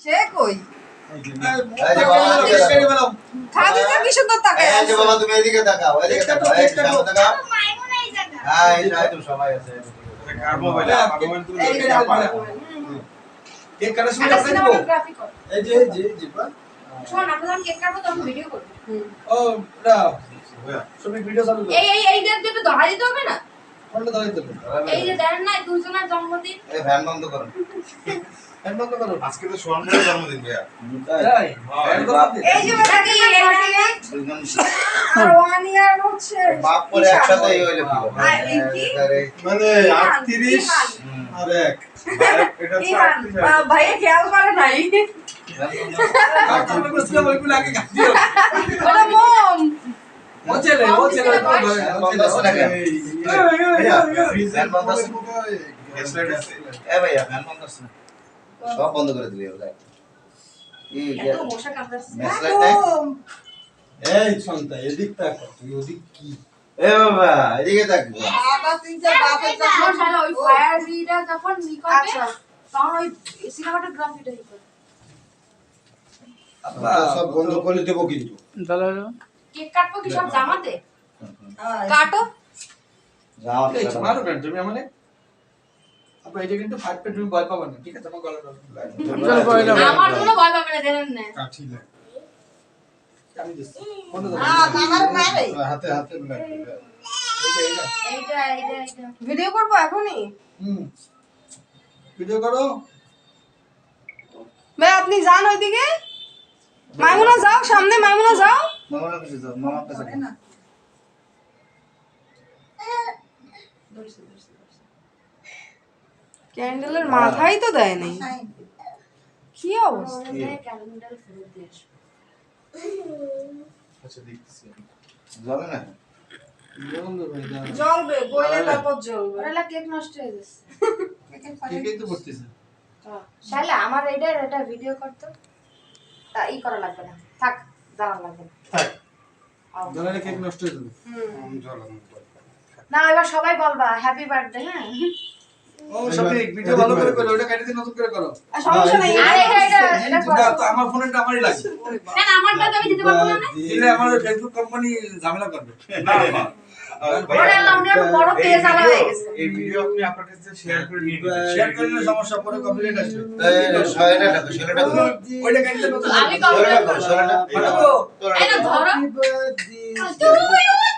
সে কই খাদিজা কি সুন্দর তাকায় আছে। বাবা তুমি এদিকে তাকাও, এদিকে তাকাও, এই সামনে তাকাও। হ্যাঁ এই যাই তো সবাই আছে। কার মোবাইল আমার মোবাইল তুমি দেখে না পারে। কেক কাটার সময় আপনি দেবো। এই যে বা শোন আমরা কেক কাটবো তখন ভিডিও করব। ও এটা সবই ভিডিও চালু করো। এই দেখতে তো ধরা দিতে হবে না। কোনটা ধরে দেবো? এই যে দেন না দুজনের জন্মদিন। এই ফ্যান বন্ধ করো। ফ্যান বন্ধ করো। আজকে তো সোহানের জন্মদিন ভাইয়া। তাই এই যে বেটা কি আর 1 ইয়ার হচ্ছে বাপ করে একসাথে এই হইলো কি হবে? আর এই কি? মানে 38 আর 1 এটা ইহান, ভাইয়া খেয়াল করে নাই কাটতে বসলে ওইগুলো আগে কাট দিও। ওটা মম ও ছেলে বন্ধ আছে না কেন? ভাইয়া ফ্যান বন্ধ আছে। গ্যাসলাইট আছে। এ ভাইয়া ফ্যান বন্ধ আছে না? সব বন্ধ করে দিলি ওটা। এই এত মশা কামড়াচ্ছে। মেসলাইট নাই? এই সন্তা এদিক তাকা তুই ওদিক কি এ বাবা এদিকে তাকবো। আবার তিনটা বাপের কাছে যখন শালা ওই ফায়ার বিটা যখন ই করবে আচ্ছা। তখন ওই সিনেমাটোগ্রাফিটা ই করবে। আব্বা সব বন্ধ করে দেব কিন্তু কেক কাটবো কি সব জামাতে? কাটো যাও এই মারো কেন তুমি আমারে আব্বা এটা কিন্তু ফাইট পে তুমি ভয় পাবে না ঠিক আছে আমার গলাটা লাগে আমার কোনো ভয় পাবে না জানেন না। কাঠি লাগে। আমি দিচ্ছি বন্ধ করো আমার মারে হাতে হাতে লাগে। এইটা ভিডিও করবো এখনই ভিডিও করো ভাই আপনি যান ওইদিকে মাইমুনা যাও সামনে মাইমুনা যাও মামার কাছে যাও, মামার কাছে যাও। ক্যান্ডেলের মাথাই তো দেয় নাই কি অবস্থা ক্যালেন্ডার ফেরত দিয়ে আসো। আচ্ছা দেখতেছি। যাবে না? বন্ধ করে দাও জ্বলবে বইলে তারপর জ্বলবে ওরা কেক নষ্ট হয়ে যাচ্ছে। ঠিকই তো করতেছে শালা আমার এটা ভিডিও করতো তা ই করা লাগবে না থাক জানা লাগবে না থাক। জানালে কেক নষ্ট হয়ে যাবে আমি জ্বালানো করব। না এবার সবাই বলবা হ্যাপি বার্থডে হ্যাঁ ও সঠিক ভিডিও ভালো করে করো ওটা কেটে দিয়ে নতুন করে করো আর সমস্যা নেই আর এটা না তো আমার ফোনটা আমারই লাগবে না না আমারটা তো আমি দিতে পারবো না দিলে আমার ফেসবুক কোম্পানি ঝামেলা করবে না না ওরা আমাদের বড় পেজ আলা হয়ে গেছে এই ভিডিও আপনি আপনার কাছে শেয়ার করে নিয়ে নেবেন। শেয়ার করলে সমস্যা পরে কপিরাইট আসবে এই শয়টা ডাকো, ছেলেটা ডাকো। ওইটা কেটে দিয়ে নতুন আমি ছেলেটা কমপ্লেন ডাকো, ছেলেটা। পাঠাবো এই না ধরো তুই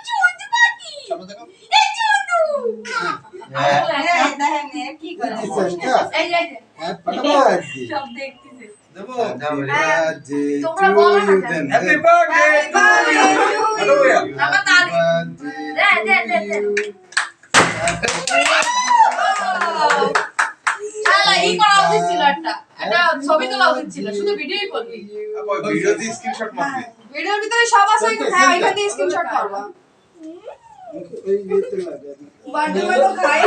চুইতে পারি সামনে তাকাও। এই চুনু হ্যাঁ। দেখেন কি করে এই যে সব দেখতেছে দেবো তোমরা বলো না কেন? হ্যাপি বার্থডে হ্যালো ভাইয়া আমার তালি দে শালা ই করা উচিত ছিল একটা ছবি তোলা উচিত ছিল শুধু ভিডিওই করবি ভিডিও দিয়ে স্ক্রিনশট মারবে। ভিডিওর ভিতরে সব আছে হ্যাঁ ওইখান থেকে স্ক্রিনশট করবা এই নিতে লাগে বার্থডে বয় তো খাই